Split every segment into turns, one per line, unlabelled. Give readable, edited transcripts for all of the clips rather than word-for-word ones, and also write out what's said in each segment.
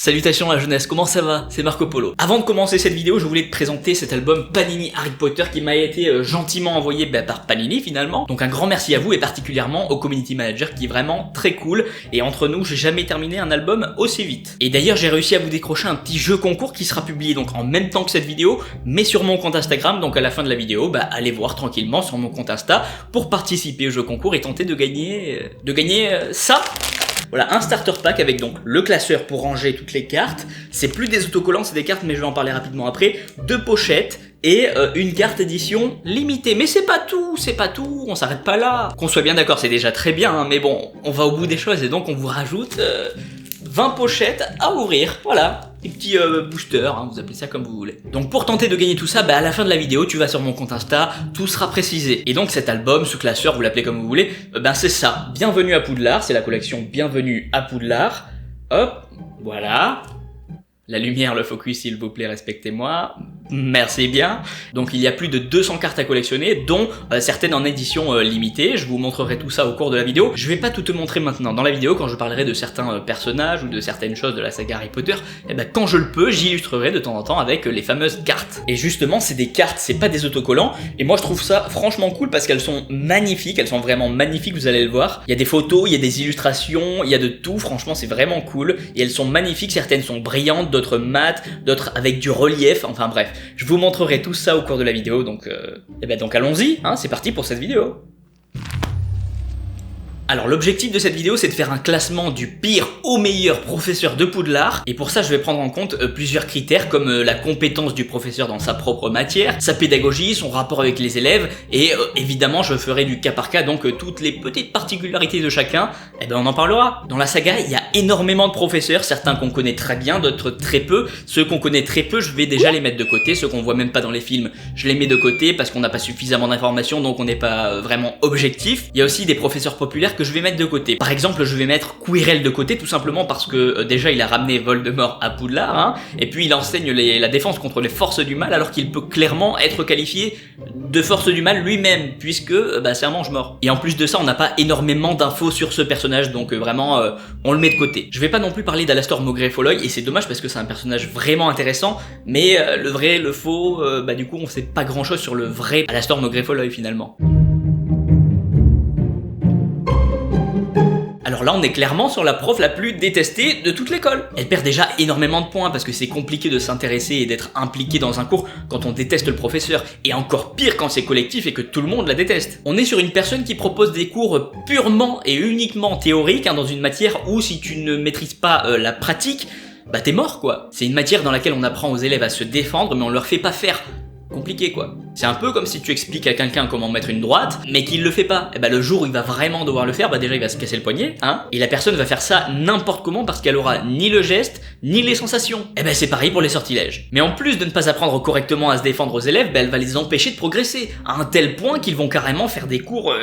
Salutations la jeunesse, comment ça va? C'est Marco Polo. Avant de commencer cette vidéo, je voulais te présenter cet album Panini Harry Potter qui m'a été gentiment envoyé par Panini finalement. Donc un grand merci à vous et particulièrement au community manager qui est vraiment très cool. Et entre nous, j'ai jamais terminé un album aussi vite. Et d'ailleurs, j'ai réussi à vous décrocher un petit jeu concours qui sera publié donc en même temps que cette vidéo, mais sur mon compte Instagram. Donc à la fin de la vidéo, allez voir tranquillement sur mon compte Insta pour participer au jeu concours et tenter de gagner ça. Voilà, un starter pack avec donc le classeur pour ranger toutes les cartes. C'est plus des autocollants, c'est des cartes, mais je vais en parler rapidement après. 2 pochettes et une carte édition limitée. Mais c'est pas tout, on s'arrête pas là. Qu'on soit bien d'accord, c'est déjà très bien, hein, mais bon, on va au bout des choses et donc on vous rajoute 20 pochettes à ouvrir. Voilà. Des petits boosters, hein, vous appelez ça comme vous voulez. Donc pour tenter de gagner tout ça, à la fin de la vidéo, tu vas sur mon compte Insta, tout sera précisé. Et donc cet album, ce classeur, vous l'appelez comme vous voulez, c'est ça. Bienvenue à Poudlard, c'est la collection Bienvenue à Poudlard. Hop, voilà. La lumière, le focus, s'il vous plaît, respectez-moi. Merci bien. Donc il y a plus de 200 cartes à collectionner, dont certaines en édition limitée. Je vous montrerai tout ça au cours de la vidéo. Je vais pas tout te montrer maintenant. Dans la vidéo, quand je parlerai de certains personnages ou de certaines choses de la saga Harry Potter, quand je le peux, j'illustrerai de temps en temps avec les fameuses cartes. Et justement, c'est des cartes, c'est pas des autocollants. Et moi, je trouve ça franchement cool parce qu'elles sont magnifiques. Elles sont vraiment magnifiques, vous allez le voir. Il y a des photos, il y a des illustrations, il y a de tout. Franchement, c'est vraiment cool. Et elles sont magnifiques. Certaines sont brillantes, d'autres mates, d'autres avec du relief. Enfin bref. Je vous montrerai tout ça au cours de la vidéo, donc allons-y, hein, c'est parti pour cette vidéo. Alors l'objectif de cette vidéo c'est de faire un classement du pire au meilleur professeur de Poudlard, et pour ça je vais prendre en compte plusieurs critères comme la compétence du professeur dans sa propre matière, sa pédagogie, son rapport avec les élèves, et évidemment je ferai du cas par cas, donc toutes les petites particularités de chacun, on en parlera. Dans la saga il y a énormément de professeurs, certains qu'on connaît très bien, d'autres très peu. Ceux qu'on connaît très peu je vais déjà les mettre de côté, ceux qu'on voit même pas dans les films je les mets de côté parce qu'on n'a pas suffisamment d'informations donc on n'est pas vraiment objectif. Il y a aussi des professeurs populaires que je vais mettre de côté. Par exemple, je vais mettre Quirrell de côté tout simplement parce que déjà il a ramené Voldemort à Poudlard, hein, et puis il enseigne la défense contre les forces du mal alors qu'il peut clairement être qualifié de force du mal lui-même puisque c'est un mange-mort. Et en plus de ça, on n'a pas énormément d'infos sur ce personnage donc vraiment on le met de côté. Je vais pas non plus parler d'Alastor Maugrey-Folleuil et c'est dommage parce que c'est un personnage vraiment intéressant, mais le vrai, le faux, du coup on sait pas grand chose sur le vrai Alastor Maugrey-Folleuil finalement. Alors là on est clairement sur la prof la plus détestée de toute l'école. Elle perd déjà énormément de points parce que c'est compliqué de s'intéresser et d'être impliqué dans un cours quand on déteste le professeur, et encore pire quand c'est collectif et que tout le monde la déteste. On est sur une personne qui propose des cours purement et uniquement théoriques, hein, dans une matière où si tu ne maîtrises pas la pratique, t'es mort quoi. C'est une matière dans laquelle on apprend aux élèves à se défendre mais on leur fait pas faire compliqué quoi. C'est un peu comme si tu expliques à quelqu'un comment mettre une droite, mais qu'il le fait pas. Le jour où il va vraiment devoir le faire, déjà il va se casser le poignet, hein, et la personne va faire ça n'importe comment parce qu'elle aura ni le geste, ni les sensations. C'est pareil pour les sortilèges. Mais en plus de ne pas apprendre correctement à se défendre aux élèves, elle va les empêcher de progresser, à un tel point qu'ils vont carrément faire des cours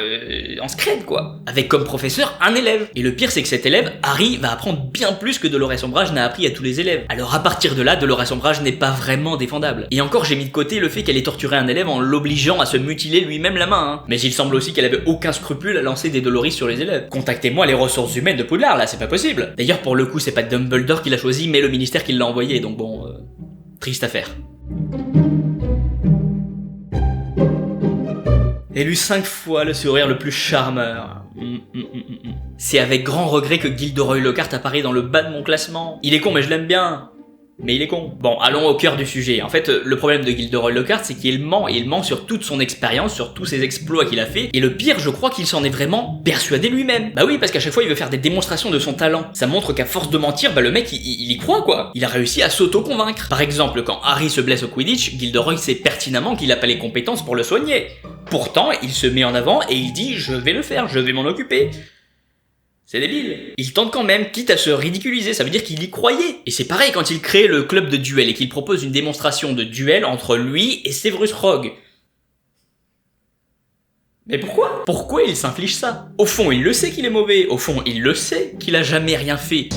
en scred quoi, avec comme professeur un élève. Et le pire c'est que cet élève, Harry, va apprendre bien plus que Dolores Umbridge n'a appris à tous les élèves. Alors à partir de là, Dolores Umbridge n'est pas vraiment défendable. Et encore j'ai mis de côté le fait qu'elle ait torturé un élève en l'obligeant à se mutiler lui-même la main, hein. Mais il semble aussi qu'elle avait aucun scrupule à lancer des Doloris sur les élèves. Contactez-moi les ressources humaines de Poudlard là, c'est pas possible. D'ailleurs pour le coup c'est pas Dumbledore qui l'a choisi mais le ministère qui l'a envoyé, donc bon, triste affaire. Élu 5 fois le sourire le plus charmeur. C'est avec grand regret que Gilderoy Lockhart apparaît dans le bas de mon classement. Il est con mais je l'aime bien. Mais il est con. Bon, allons au cœur du sujet. En fait, le problème de Gilderoy Lockhart, c'est qu'il ment, et il ment sur toute son expérience, sur tous ses exploits qu'il a fait, et le pire, je crois qu'il s'en est vraiment persuadé lui-même. Oui, parce qu'à chaque fois, il veut faire des démonstrations de son talent. Ça montre qu'à force de mentir, le mec, il y croit, quoi. Il a réussi à s'auto-convaincre. Par exemple, quand Harry se blesse au Quidditch, Gilderoy sait pertinemment qu'il a pas les compétences pour le soigner. Pourtant, il se met en avant, et il dit « je vais le faire, je vais m'en occuper ». C'est débile. Il tente quand même, quitte à se ridiculiser, ça veut dire qu'il y croyait. Et c'est pareil quand il crée le club de duel et qu'il propose une démonstration de duel entre lui et Severus Rogue. Mais pourquoi? Pourquoi il s'inflige ça? Au fond, il le sait qu'il est mauvais, au fond, il le sait qu'il a jamais rien fait.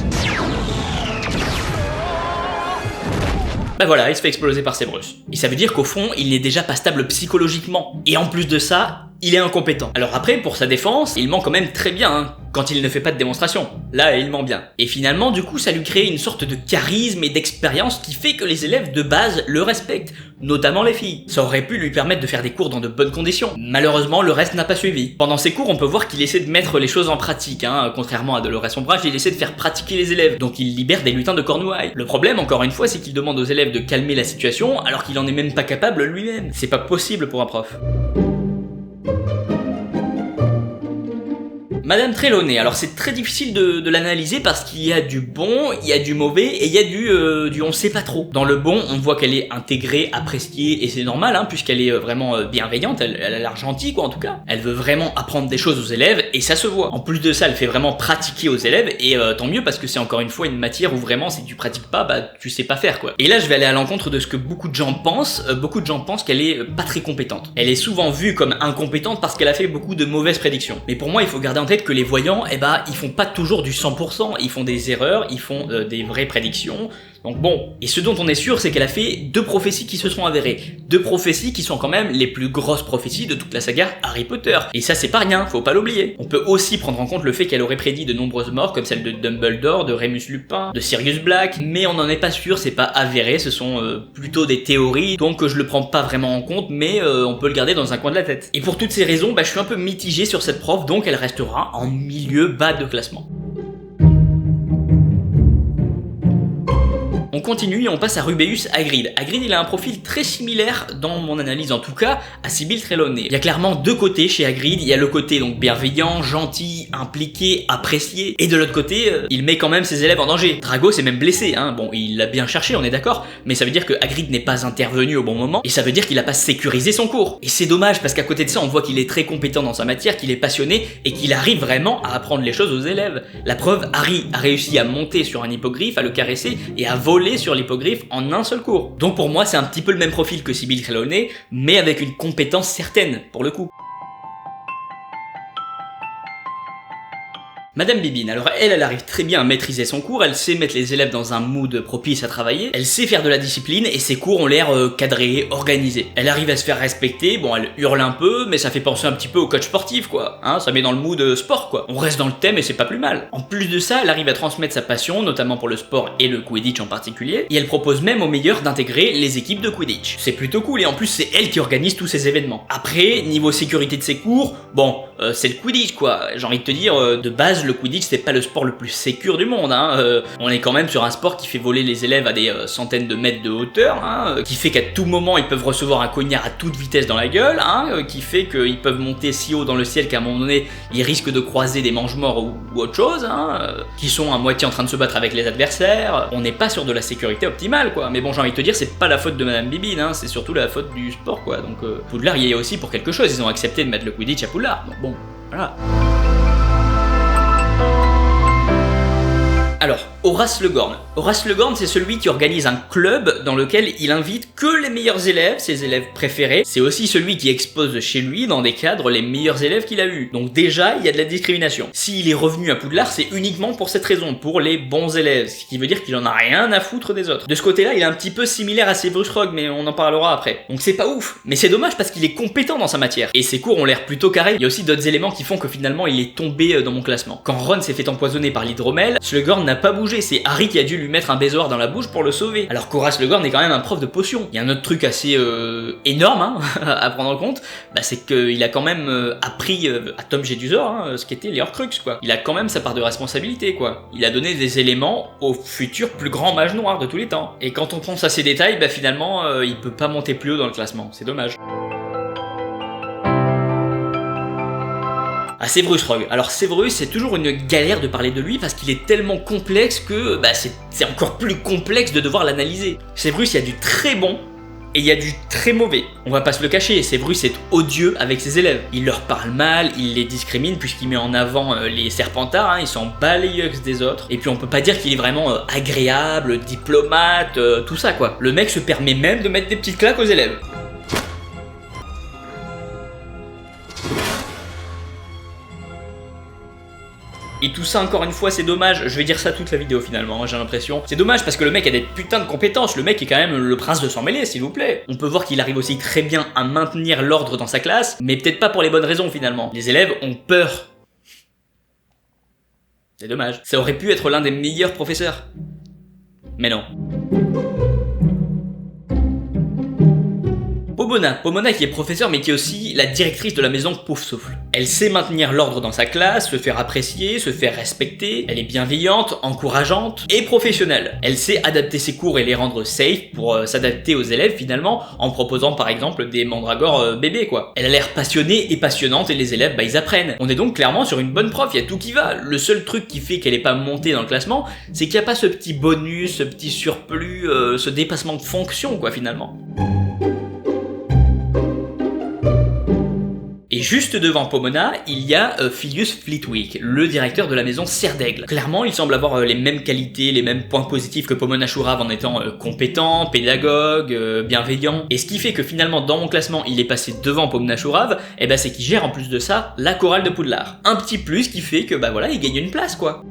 Voilà, il se fait exploser par Severus. Et ça veut dire qu'au fond, il n'est déjà pas stable psychologiquement. Et en plus de ça, il est incompétent. Alors après, pour sa défense, il ment quand même très bien, hein, quand il ne fait pas de démonstration. Là, il ment bien. Et finalement, du coup, ça lui crée une sorte de charisme et d'expérience qui fait que les élèves de base le respectent, notamment les filles. Ça aurait pu lui permettre de faire des cours dans de bonnes conditions. Malheureusement, le reste n'a pas suivi. Pendant ses cours, on peut voir qu'il essaie de mettre les choses en pratique, hein. Contrairement à Dolores Umbridge, il essaie de faire pratiquer les élèves, donc il libère des lutins de Cornouailles. Le problème, encore une fois, c'est qu'il demande aux élèves de calmer la situation, alors qu'il en est même pas capable lui-même. C'est pas possible pour un prof. Madame Trelawney, alors c'est très difficile de l'analyser parce qu'il y a du bon, il y a du mauvais et il y a du on sait pas trop. Dans le bon, on voit qu'elle est intégrée, appréciée et c'est normal hein, puisqu'elle est vraiment bienveillante, elle a l'air gentille quoi en tout cas. Elle veut vraiment apprendre des choses aux élèves et ça se voit. En plus de ça, elle fait vraiment pratiquer aux élèves et tant mieux parce que c'est encore une fois une matière où vraiment si tu pratiques pas, bah tu sais pas faire quoi. Et là je vais aller à l'encontre de ce que beaucoup de gens pensent qu'elle est pas très compétente. Elle est souvent vue comme incompétente parce qu'elle a fait beaucoup de mauvaises prédictions. Mais pour moi il faut garder en tête que les voyants, eh ben, ils font pas toujours du 100%, ils font des erreurs, ils font des vraies prédictions. Donc bon, et ce dont on est sûr, c'est qu'elle a fait 2 prophéties qui se sont avérées. 2 prophéties qui sont quand même les plus grosses prophéties de toute la saga Harry Potter. Et ça c'est pas rien, faut pas l'oublier. On peut aussi prendre en compte le fait qu'elle aurait prédit de nombreuses morts, comme celle de Dumbledore, de Remus Lupin, de Sirius Black, mais on n'en est pas sûr, c'est pas avéré, ce sont plutôt des théories, donc je le prends pas vraiment en compte, mais on peut le garder dans un coin de la tête. Et pour toutes ces raisons, bah, je suis un peu mitigé sur cette prof, donc elle restera en milieu bas de classement. On continue et on passe à Rubeus Hagrid. Hagrid il a un profil très similaire, dans mon analyse en tout cas, à Sybil Trelawney. Il y a clairement 2 côtés chez Hagrid, il y a le côté donc bienveillant, gentil, impliqué, apprécié, et de l'autre côté, il met quand même ses élèves en danger. Drago s'est même blessé, hein, bon il l'a bien cherché on est d'accord, mais ça veut dire que Hagrid n'est pas intervenu au bon moment, et ça veut dire qu'il a pas sécurisé son cours. Et c'est dommage parce qu'à côté de ça on voit qu'il est très compétent dans sa matière, qu'il est passionné, et qu'il arrive vraiment à apprendre les choses aux élèves. La preuve, Harry a réussi à monter sur un hippogriffe, à le caresser, et à voler sur l'hippogriffe en un seul cours. Donc pour moi c'est un petit peu le même profil que Sybil Trelawney, mais avec une compétence certaine pour le coup. Madame Bibine, alors elle arrive très bien à maîtriser son cours, elle sait mettre les élèves dans un mood propice à travailler, elle sait faire de la discipline et ses cours ont l'air cadrés, organisés. Elle arrive à se faire respecter, bon elle hurle un peu, mais ça fait penser un petit peu au coach sportif quoi, hein, ça met dans le mood sport quoi. On reste dans le thème et c'est pas plus mal. En plus de ça, elle arrive à transmettre sa passion, notamment pour le sport et le Quidditch en particulier, et elle propose même aux meilleurs d'intégrer les équipes de Quidditch. C'est plutôt cool et en plus c'est elle qui organise tous ces événements. Après, niveau sécurité de ses cours, bon, c'est le Quidditch quoi, j'ai envie de te dire, de base le Quidditch c'est pas le sport le plus sécure du monde, hein. On est quand même sur un sport qui fait voler les élèves à des centaines de mètres de hauteur, hein, qui fait qu'à tout moment ils peuvent recevoir un cognard à toute vitesse dans la gueule, hein, qui fait qu'ils peuvent monter si haut dans le ciel qu'à un moment donné ils risquent de croiser des mange-morts ou autre chose, hein, qui sont à moitié en train de se battre avec les adversaires. On n'est pas sur de la sécurité optimale quoi, mais bon j'ai envie de te dire c'est pas la faute de Madame Bibine, hein, c'est surtout la faute du sport quoi, donc Poudlard y est aussi pour quelque chose, ils ont accepté de mettre le Quidditch à Poudlard, donc bon, voilà. Alors, Horace Le Gorn. Horace Le Gorn, c'est celui qui organise un club dans lequel il invite que les meilleurs élèves, ses élèves préférés. C'est aussi celui qui expose chez lui, dans des cadres, les meilleurs élèves qu'il a eus. Donc déjà, il y a de la discrimination. S'il est revenu à Poudlard, c'est uniquement pour cette raison, pour les bons élèves, ce qui veut dire qu'il en a rien à foutre des autres. De ce côté-là, il est un petit peu similaire à Severus Rogue, mais on en parlera après. Donc c'est pas ouf, mais c'est dommage parce qu'il est compétent dans sa matière. Et ses cours ont l'air plutôt carrés. Il y a aussi d'autres éléments qui font que finalement, il est tombé dans mon classement. Quand Ron s'est fait empoisonner par l'hydromel, Slughorn n'a pas bougé, c'est Harry qui a dû lui mettre un baisoir dans la bouche pour le sauver. Alors qu'Horace Le Gorn est quand même un prof de potions. Il y a un autre truc assez énorme hein, à prendre en compte, bah, c'est qu'il a quand même appris à Tom Jedusor ce qu'étaient les Horcruxes quoi. Il a quand même sa part de responsabilité quoi. Il a donné des éléments au futur plus grand mage noir de tous les temps. Et quand on pense à ces détails, bah finalement il peut pas monter plus haut dans le classement, c'est dommage. À Severus Rogue. Alors Severus, c'est toujours une galère de parler de lui parce qu'il est tellement complexe que bah, c'est encore plus complexe de devoir l'analyser. Severus, il y a du très bon et il y a du très mauvais. On va pas se le cacher, Severus est odieux avec ses élèves. Il leur parle mal, il les discrimine puisqu'il met en avant les Serpentards, hein, ils s'en bat les yeux des autres. Et puis on peut pas dire qu'il est vraiment agréable, diplomate, tout ça quoi. Le mec se permet même de mettre des petites claques aux élèves. Et tout ça, encore une fois, c'est dommage. Je vais dire ça toute la vidéo finalement, j'ai l'impression. C'est dommage parce que le mec a des putains de compétences. Le mec est quand même le prince de sang mêlé, s'il vous plaît. On peut voir qu'il arrive aussi très bien à maintenir l'ordre dans sa classe, mais peut-être pas pour les bonnes raisons finalement. Les élèves ont peur. C'est dommage. Ça aurait pu être l'un des meilleurs professeurs. Mais non. Pomona qui est professeure mais qui est aussi la directrice de la maison Poufsouffle. Elle sait maintenir l'ordre dans sa classe, se faire apprécier, se faire respecter, elle est bienveillante, encourageante et professionnelle. Elle sait adapter ses cours et les rendre safe pour s'adapter aux élèves finalement en proposant par exemple des mandragores bébés quoi. Elle a l'air passionnée et passionnante et les élèves ils apprennent. On est donc clairement sur une bonne prof, il y a tout qui va. Le seul truc qui fait qu'elle est pas montée dans le classement, c'est qu'il n'y a pas ce petit bonus, ce petit surplus, ce dépassement de fonction quoi finalement. Et juste devant Pomona, il y a Filius Flitwick, le directeur de la maison Serre d'Aigle. Clairement, il semble avoir les mêmes qualités, les mêmes points positifs que Pomona Chourave en étant compétent, pédagogue, bienveillant. Et ce qui fait que finalement, dans mon classement, il est passé devant Pomona Chourave, et c'est qu'il gère en plus de ça la chorale de Poudlard. Un petit plus qui fait que voilà, il gagne une place quoi.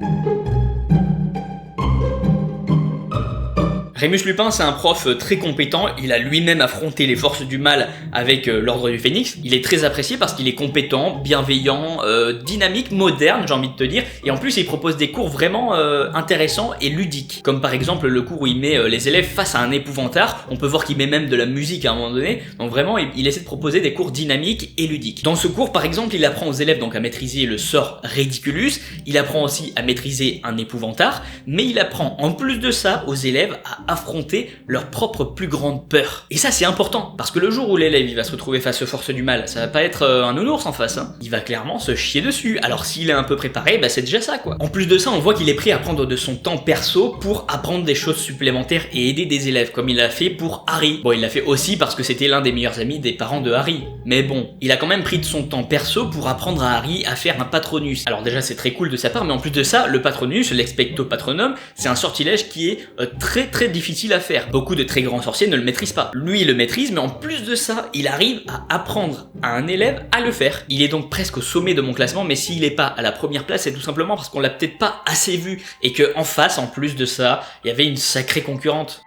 Rémus Lupin, c'est un prof très compétent, il a lui-même affronté les forces du mal avec l'Ordre du Phénix. Il est très apprécié parce qu'il est compétent, bienveillant, dynamique, moderne, j'ai envie de te dire. Et en plus, il propose des cours vraiment intéressants et ludiques. Comme par exemple le cours où il met les élèves face à un épouvantard. On peut voir qu'il met même de la musique à un moment donné. Donc vraiment, il essaie de proposer des cours dynamiques et ludiques. Dans ce cours, par exemple, il apprend aux élèves donc à maîtriser le sort Ridiculus. Il apprend aussi à maîtriser un épouvantard. Mais il apprend en plus de ça aux élèves à affronter leur propre plus grande peur. Et ça c'est important, parce que le jour où l'élève il va se retrouver face aux forces du mal, ça va pas être un nounours en face, hein. Il va clairement se chier dessus, alors s'il est un peu préparé, c'est déjà ça quoi. En plus de ça, on voit qu'il est prêt à prendre de son temps perso pour apprendre des choses supplémentaires et aider des élèves, comme il l'a fait pour Harry. Bon, il l'a fait aussi parce que c'était l'un des meilleurs amis des parents de Harry. Mais bon, il a quand même pris de son temps perso pour apprendre à Harry à faire un patronus. Alors déjà c'est très cool de sa part, mais en plus de ça, le patronus, l'expecto patronum, c'est un sortilège qui est très difficile à faire. Beaucoup de très grands sorciers ne le maîtrisent pas. Lui, il le maîtrise, mais en plus de ça, il arrive à apprendre à un élève à le faire. Il est donc presque au sommet de mon classement, mais s'il est pas à la première place, c'est tout simplement parce qu'on l'a peut-être pas assez vu, et que en face, en plus de ça, il y avait une sacrée concurrente.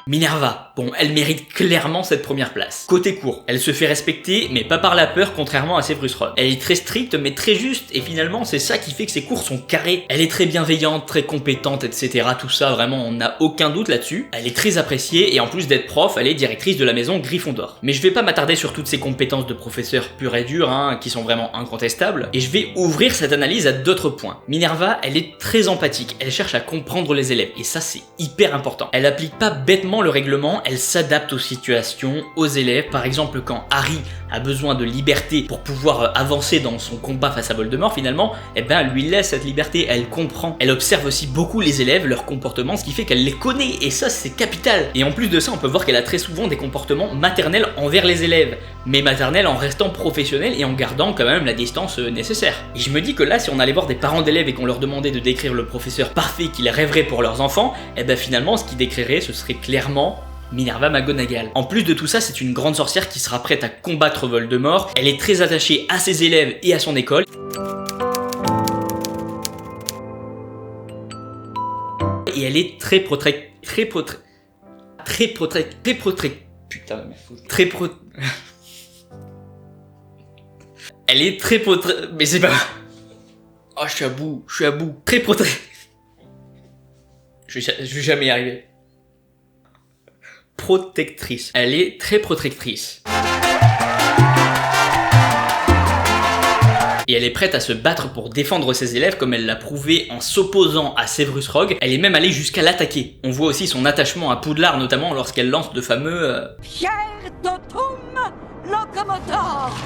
Minerva, bon, elle mérite clairement cette première place. Côté cours, elle se fait respecter, mais pas par la peur, contrairement à Severus Rogue. Elle est très stricte, mais très juste, et finalement, c'est ça qui fait que ses cours sont carrés. Elle est très bienveillante, très compétente, etc. Tout ça, vraiment, on n'a aucun doute là-dessus. Elle est très appréciée, et en plus d'être prof, elle est directrice de la maison Gryffondor. Mais je vais pas m'attarder sur toutes ses compétences de professeur pur et dur, qui sont vraiment incontestables, et je vais ouvrir cette analyse à d'autres points. Minerva, elle est très empathique, elle cherche à comprendre les élèves, et ça, c'est hyper important. Elle applique pas bêtement le règlement, elle s'adapte aux situations, aux élèves. Par exemple, quand Harry a besoin de liberté pour pouvoir avancer dans son combat face à Voldemort, finalement, elle lui laisse cette liberté, elle comprend. Elle observe aussi beaucoup les élèves, leur comportement, ce qui fait qu'elle les connaît, et ça c'est capital. Et en plus de ça, on peut voir qu'elle a très souvent des comportements maternels envers les élèves, mais maternels en restant professionnels et en gardant quand même la distance nécessaire. Et je me dis que là, si on allait voir des parents d'élèves et qu'on leur demandait de décrire le professeur parfait qu'ils rêveraient pour leurs enfants, finalement, ce qu'ils décriraient, ce serait clairement Minerva McGonagall. En plus de tout ça, c'est une grande sorcière qui sera prête à combattre Voldemort. Elle est très attachée à ses élèves et à son école. Et elle est elle est très mais c'est pas... Oh, je suis à bout. Je vais jamais y arriver. Protectrice. Elle est très protectrice. Et elle est prête à se battre pour défendre ses élèves comme elle l'a prouvé en s'opposant à Severus Rogue. Elle est même allée jusqu'à l'attaquer. On voit aussi son attachement à Poudlard, notamment lorsqu'elle lance le fameux Pierre Totum Locomotor.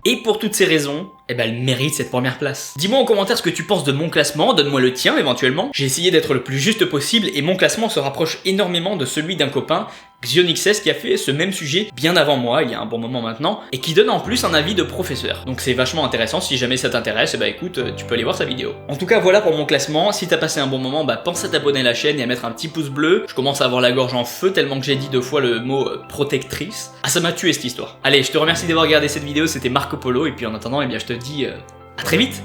Et pour toutes ces raisons, eh ben elle mérite cette première place. Dis-moi en commentaire ce que tu penses de mon classement, donne-moi le tien éventuellement. J'ai essayé d'être le plus juste possible et mon classement se rapproche énormément de celui d'un copain, XionXS, qui a fait ce même sujet bien avant moi, il y a un bon moment maintenant, et qui donne en plus un avis de professeur. Donc c'est vachement intéressant, si jamais ça t'intéresse, bah écoute, tu peux aller voir sa vidéo. En tout cas voilà pour mon classement, si t'as passé un bon moment, bah pense à t'abonner à la chaîne et à mettre un petit pouce bleu. Je commence à avoir la gorge en feu tellement que j'ai dit 2 fois le mot protectrice. Ah ça m'a tué cette histoire. Allez, je te remercie d'avoir regardé cette vidéo, c'était Marco Polo, et puis en attendant, eh bien je te dis à très vite.